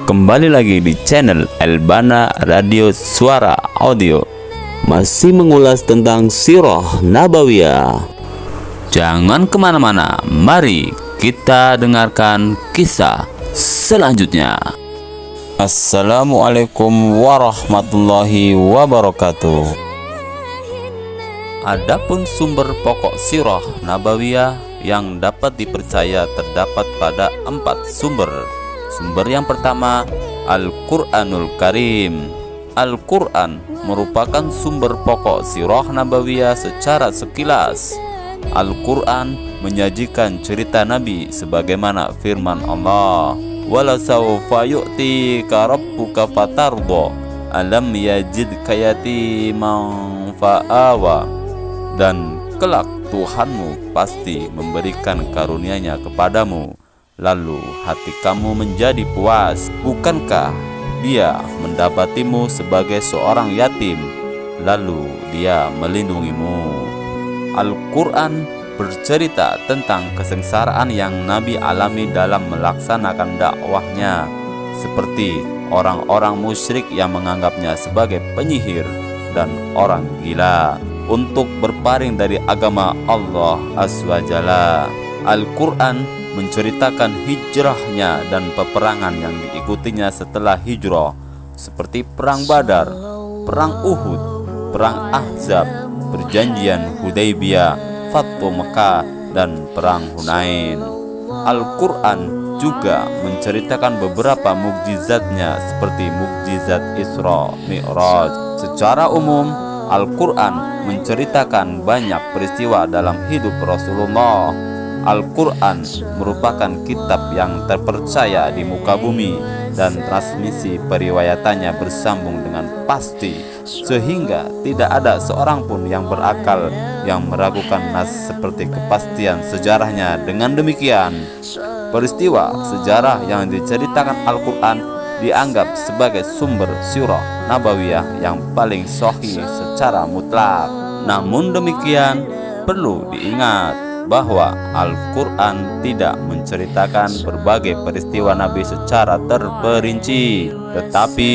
Kembali lagi di channel Elbana Radio Suara Audio, masih mengulas tentang Sirah Nabawiyah. Jangan kemana-mana, mari kita dengarkan kisah selanjutnya. Assalamualaikum warahmatullahi wabarakatuh. Adapun sumber pokok Sirah Nabawiyah yang dapat dipercaya terdapat pada 4 sumber. Sumber yang pertama, Al-Quranul Karim. Al-Quran merupakan sumber pokok Sirah Nabawiyah secara sekilas. Al-Quran menyajikan cerita Nabi sebagaimana firman Allah, "Walasawfa yu'tika rabbuka fatardha, alam yajidka yatiman fa'awa." Dan kelak Tuhanmu pasti memberikan karunia-Nya kepadamu, lalu hati kamu menjadi puas. Bukankah Dia mendapatimu sebagai seorang yatim, lalu Dia melindungimu? Al-Quran bercerita tentang kesengsaraan yang Nabi alami dalam melaksanakan dakwahnya, seperti orang-orang musyrik yang menganggapnya sebagai penyihir dan orang gila, untuk berpaling dari agama Allah Azza. Al-Quran menceritakan hijrahnya dan peperangan yang diikutinya setelah hijrah, seperti perang Badar, perang Uhud, perang Ahzab, perjanjian Hudaybiyah, Fathu Mekah, dan perang Hunain. Al-Quran juga menceritakan beberapa mukjizatnya seperti mukjizat Isra Mi'raj. Secara umum, Al-Quran menceritakan banyak peristiwa dalam hidup Rasulullah. Al-Quran merupakan kitab yang terpercaya di muka bumi, dan transmisi periwayatannya bersambung dengan pasti, sehingga tidak ada seorang pun yang berakal yang meragukan nas seperti kepastian sejarahnya. Dengan demikian, peristiwa sejarah yang diceritakan Al-Quran dianggap sebagai sumber Sirah Nabawiyah yang paling sahih secara mutlak. Namun demikian, perlu diingat bahwa Al-Quran tidak menceritakan berbagai peristiwa Nabi secara terperinci, tetapi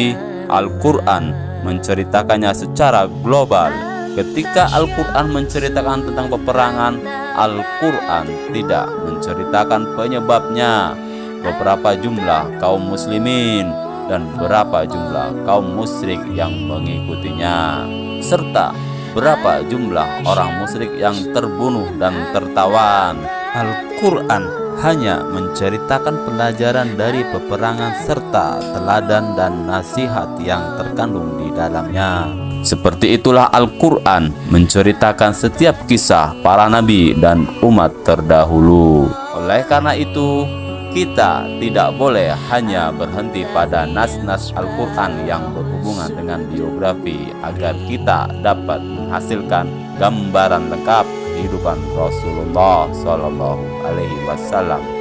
Al-Quran menceritakannya secara global. Ketika Al-Quran menceritakan tentang peperangan, Al-Quran tidak menceritakan penyebabnya, beberapa jumlah kaum muslimin, dan berapa jumlah kaum musyrik yang mengikutinya, serta berapa jumlah orang musyrik yang terbunuh dan tertawan. Al-Quran hanya menceritakan pelajaran dari peperangan serta teladan dan nasihat yang terkandung di dalamnya. Seperti itulah Al-Quran menceritakan setiap kisah para nabi dan umat terdahulu. Oleh karena itu, kita tidak boleh hanya berhenti pada nas-nas Al-Quran yang berhubungan dengan biografi, agar kita dapat menghasilkan gambaran lengkap kehidupan Rasulullah SAW.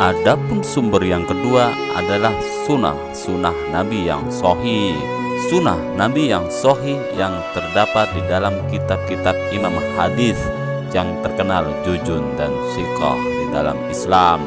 Adapun sumber yang kedua adalah sunnah Nabi yang sahih. Sunnah Nabi yang sahih yang terdapat di dalam kitab-kitab Imam Hadis yang terkenal Juzun dan Siqah di dalam Islam.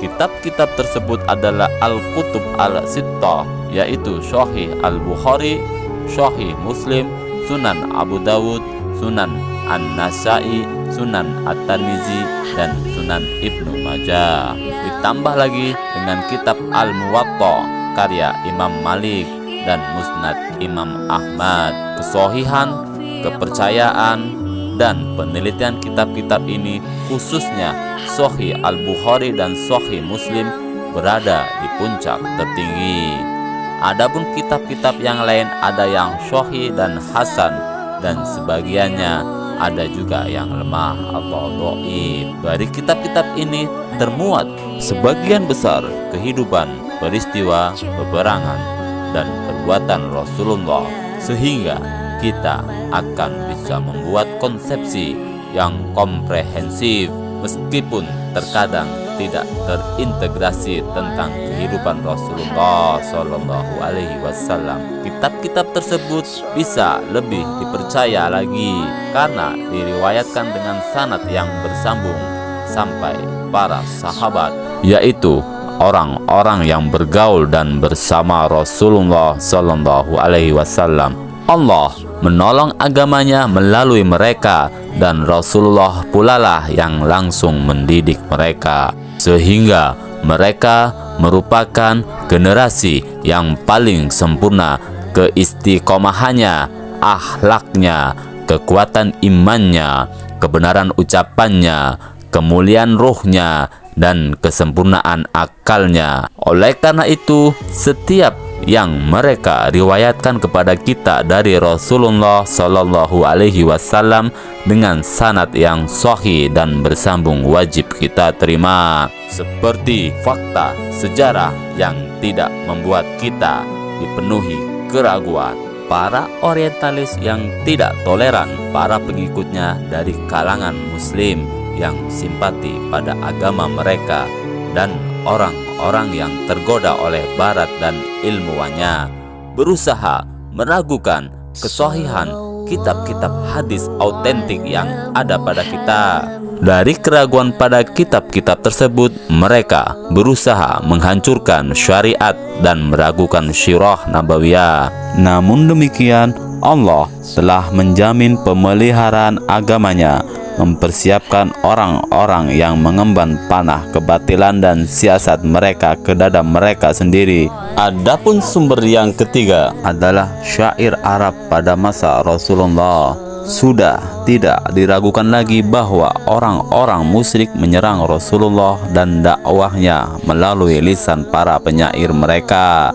Kitab-kitab tersebut adalah Al-Kutub Al-Sittah, yaitu Sahih Al-Bukhari, Sahih Muslim, Sunan Abu Dawud, Sunan An-Nasai, Sunan At-Tirmizi, dan Sunan Ibnu Majah. Ditambah lagi dengan kitab Al-Muwatta karya Imam Malik dan Musnad Imam Ahmad. Kesahihan, kepercayaan, dan penelitian kitab-kitab ini, khususnya Sahih Al-Bukhari dan Sahih Muslim, berada di puncak tertinggi. Adapun kitab-kitab yang lain ada yang sahih dan hasan, dan sebagiannya ada juga yang lemah atau dhaif. Dari kitab-kitab ini termuat sebagian besar kehidupan, peristiwa, peperangan, dan perbuatan Rasulullah, sehingga kita akan bisa membuat konsepsi yang komprehensif, meskipun terkadang tidak terintegrasi tentang kehidupan Rasulullah SAW. Kitab-kitab tersebut bisa lebih dipercaya lagi karena diriwayatkan dengan sanad yang bersambung sampai para sahabat, yaitu orang-orang yang bergaul dan bersama Rasulullah Sallallahu Alaihi Wasallam. Allah menolong agamanya melalui mereka, dan Rasulullah pula lah yang langsung mendidik mereka, sehingga mereka merupakan generasi yang paling sempurna keistiqomahannya, akhlaknya, kekuatan imannya, kebenaran ucapannya, kemuliaan ruhnya, dan kesempurnaan akalnya. Oleh karena itu, setiap yang mereka riwayatkan kepada kita dari Rasulullah Sallallahu Alaihi Wasallam dengan sanad yang sahih dan bersambung wajib kita terima, seperti fakta sejarah yang tidak membuat kita dipenuhi keraguan. Para orientalis yang tidak toleran para pengikutnya dari kalangan muslim yang simpati pada agama mereka, dan orang-orang yang tergoda oleh barat dan ilmuwannya berusaha meragukan kesahihan kitab-kitab hadis autentik yang ada pada kita. Dari keraguan pada kitab-kitab tersebut, mereka berusaha menghancurkan syariat dan meragukan sirah nabawiyah. Namun demikian, Allah telah menjamin pemeliharaan agamanya, mempersiapkan orang-orang yang mengemban panah kebatilan dan siasat mereka ke dada mereka sendiri. Adapun sumber yang ketiga adalah syair Arab pada masa Rasulullah. Sudah tidak diragukan lagi bahwa orang-orang musyrik menyerang Rasulullah dan dakwahnya melalui lisan para penyair mereka.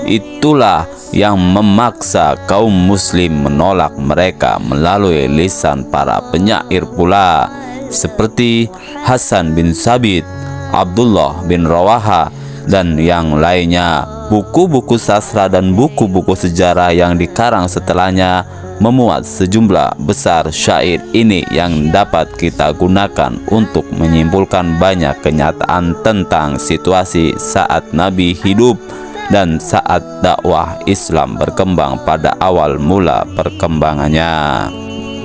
Itulah yang memaksa kaum muslim menolak mereka melalui lisan para penyair pula, seperti Hasan bin Sabit, Abdullah bin Rawaha, dan yang lainnya. Buku-buku sastra dan buku-buku sejarah yang dikarang setelahnya memuat sejumlah besar syair ini yang dapat kita gunakan untuk menyimpulkan banyak kenyataan tentang situasi saat Nabi hidup dan saat dakwah Islam berkembang pada awal mula perkembangannya.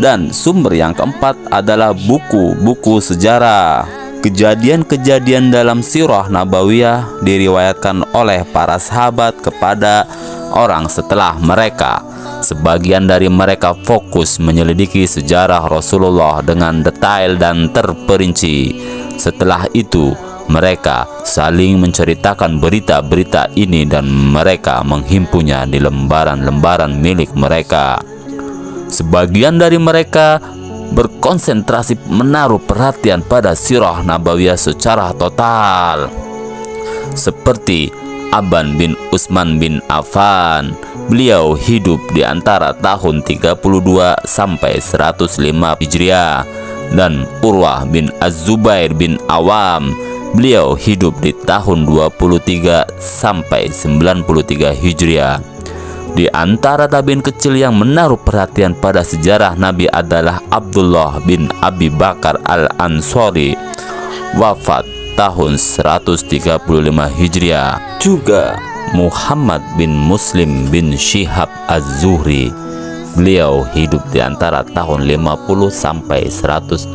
Dan sumber yang keempat adalah buku-buku sejarah. Kejadian-kejadian dalam sirah nabawiyah diriwayatkan oleh para sahabat kepada orang setelah mereka. Sebagian dari mereka fokus menyelidiki sejarah Rasulullah dengan detail dan terperinci. Setelah itu, mereka saling menceritakan berita-berita ini dan mereka menghimpunnya di lembaran-lembaran milik mereka. Sebagian dari mereka berkonsentrasi menaruh perhatian pada sirah nabawiyah secara total, seperti Aban bin Utsman bin Affan. Beliau hidup di antara tahun 32 sampai 105 Hijriah, dan Urwah bin Az-Zubair bin Awam. Beliau hidup di tahun 23 sampai 93 Hijriah. Di antara tabiin kecil yang menaruh perhatian pada sejarah Nabi adalah Abdullah bin Abi Bakar al-Ansori, wafat tahun 135 Hijriah. Juga Muhammad bin Muslim bin Syihab Az-Zuhri. Beliau hidup di antara tahun 50 sampai 124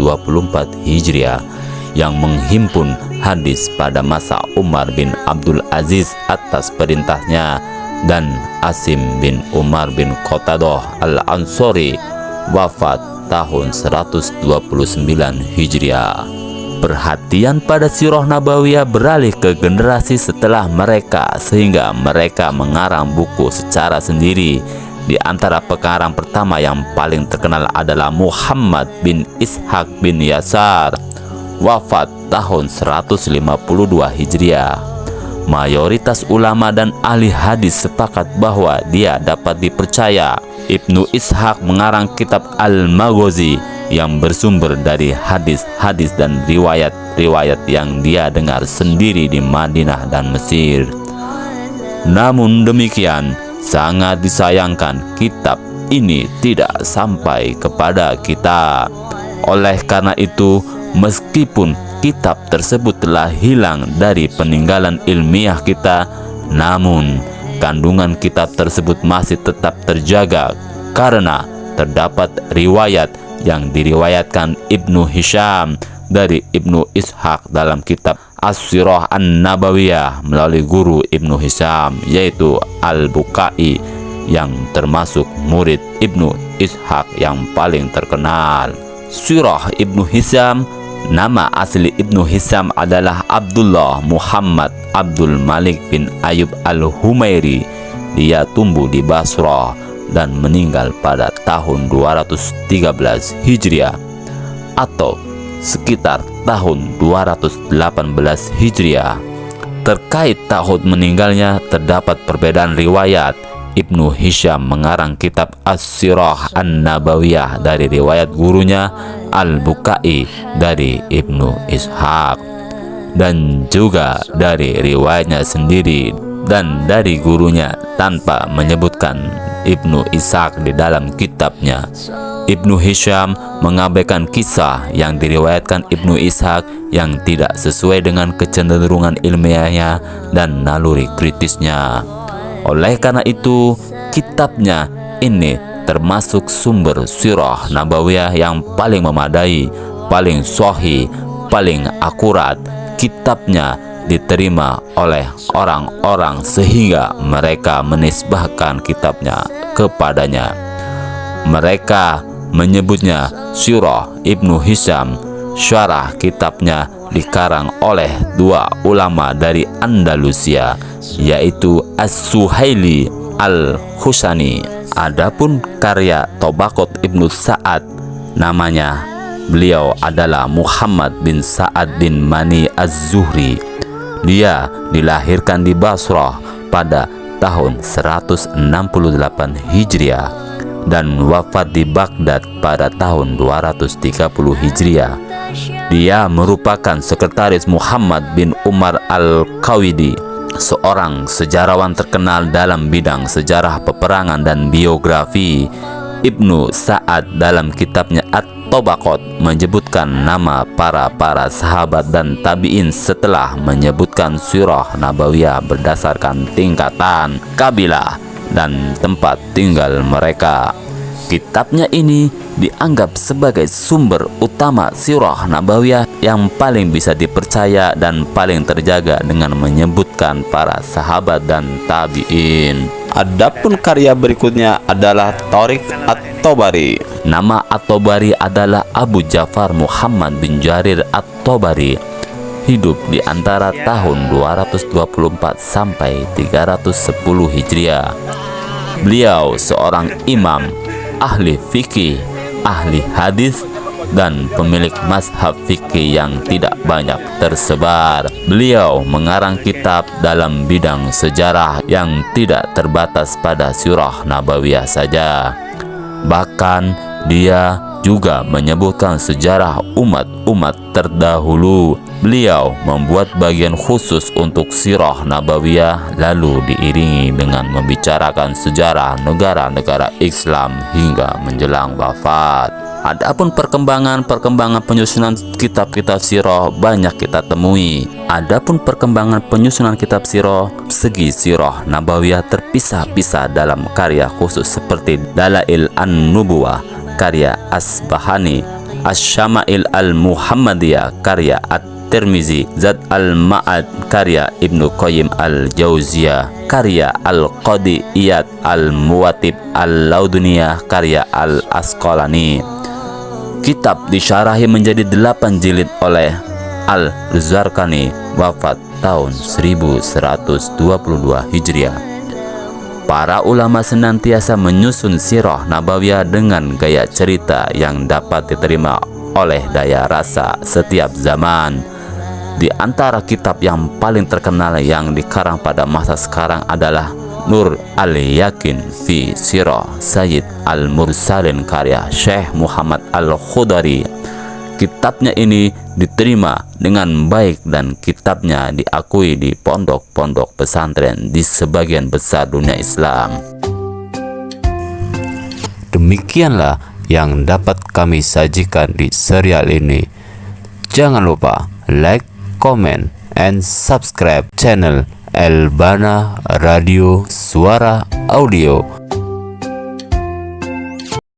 Hijriah, yang menghimpun hadis pada masa Umar bin Abdul Aziz atas perintahnya, dan Asim bin Umar bin Qatadah al-Ansori, wafat tahun 129 Hijriah. Perhatian pada sirah nabawiyah beralih ke generasi setelah mereka, sehingga mereka mengarang buku secara sendiri. Di antara pengarang pertama yang paling terkenal adalah Muhammad bin Ishaq bin Yasar, wafat tahun 152 Hijriah. Mayoritas ulama dan ahli hadis sepakat bahwa dia dapat dipercaya. Ibnu Ishaq mengarang kitab Al-Maghazi yang bersumber dari hadis-hadis dan riwayat-riwayat yang dia dengar sendiri di Madinah dan Mesir. Namun demikian, sangat disayangkan kitab ini tidak sampai kepada kita. Oleh karena itu, meskipun kitab tersebut telah hilang dari peninggalan ilmiah kita, namun kandungan kitab tersebut masih tetap terjaga karena terdapat riwayat yang diriwayatkan Ibnu Hisham dari Ibnu Ishaq dalam kitab As-Sirah An-Nabawiyah melalui guru Ibnu Hisham, yaitu Al-Bukai, yang termasuk murid Ibnu Ishaq yang paling terkenal. Sirah Ibnu Hisham. Nama asli Ibnu Hisham adalah Abdullah Muhammad Abdul Malik bin Ayub Al-Humairi. Dia tumbuh di Basrah dan meninggal pada tahun 213 Hijriah atau sekitar tahun 218 Hijriah. Terkait tahun meninggalnya terdapat perbedaan riwayat. Ibnu Hisham mengarang kitab As-Sirah An-Nabawiyah dari riwayat gurunya Al-Bukai dari Ibnu Ishaq, dan juga dari riwayatnya sendiri dan dari gurunya tanpa menyebutkan Ibnu Ishaq di dalam kitabnya. Ibnu Hisham mengabaikan kisah yang diriwayatkan Ibnu Ishaq yang tidak sesuai dengan kecenderungan ilmiahnya dan naluri kritisnya. Oleh karena itu, kitabnya ini termasuk sumber sirah nabawiyah yang paling memadai, paling sahih, paling akurat. Kitabnya diterima oleh orang-orang sehingga mereka menisbahkan kitabnya kepadanya. Mereka menyebutnya Sirah Ibnu Hisham. Syarah kitabnya dikarang oleh dua ulama dari Andalusia, yaitu As-Suhaili Al-Husani. Adapun karya Tabaqat Ibnu Sa'ad, namanya beliau adalah Muhammad bin Sa'ad bin Mani Az-Zuhri. Dia dilahirkan di Basrah pada tahun 168 Hijriah dan wafat di Baghdad pada tahun 230 Hijriah. Dia merupakan sekretaris Muhammad bin Umar Al-Qawidi, seorang sejarawan terkenal dalam bidang sejarah peperangan dan biografi. Ibnu Sa'ad dalam kitabnya At-Tabaqat menyebutkan nama para sahabat dan tabi'in setelah menyebutkan sirah nabawiyah berdasarkan tingkatan, kabilah, dan tempat tinggal mereka. Kitabnya ini dianggap sebagai sumber utama sirah nabawiyah yang paling bisa dipercaya dan paling terjaga dengan menyebutkan para sahabat dan tabi'in. Adapun karya berikutnya adalah Tariq At-Tabari. Nama At-Tabari adalah Abu Ja'far Muhammad bin Jarir At-Tabari. Hidup di antara tahun 224 sampai 310 Hijriah. Beliau seorang imam, ahli fikih, ahli hadis, dan pemilik mazhab fikih yang tidak banyak tersebar. Beliau mengarang kitab dalam bidang sejarah yang tidak terbatas pada sirah nabawiyah saja. Bahkan dia juga menyebutkan sejarah umat-umat terdahulu. Beliau membuat bagian khusus untuk sirah nabawiyah, lalu diiringi dengan membicarakan sejarah negara-negara Islam hingga menjelang wafat. Adapun perkembangan penyusunan kitab-kitab sirah banyak kita temui. Adapun perkembangan penyusunan kitab sirah, segi sirah nabawiyah terpisah-pisah dalam karya khusus seperti Dalail An-Nubuwah karya Asbahani, Asy-Syama'il Al-Muhammadiyah karya At-Tirmizi, Zad Al-Ma'ad karya Ibnu Qayyim Al-Jauziyah, karya Al-Qadi Iyad Al-Muwatib Al-Lauduniyah karya Al-Asqalani. Kitab disyarahi menjadi 8 jilid oleh Al-Zarqani, wafat tahun 1122 Hijriah. Para ulama senantiasa menyusun sirah nabawiyah dengan gaya cerita yang dapat diterima oleh daya rasa setiap zaman. Di antara kitab yang paling terkenal yang dikarang pada masa sekarang adalah Nur Al-Yakin fi Sirah Sayyid Al-Mursalin karya Syekh Muhammad Al-Khudari. Kitabnya ini diterima dengan baik dan kitabnya diakui di pondok-pondok pesantren di sebagian besar dunia Islam. Demikianlah yang dapat kami sajikan di serial ini. Jangan lupa like, comment, and subscribe channel Elbana Radio Suara Audio.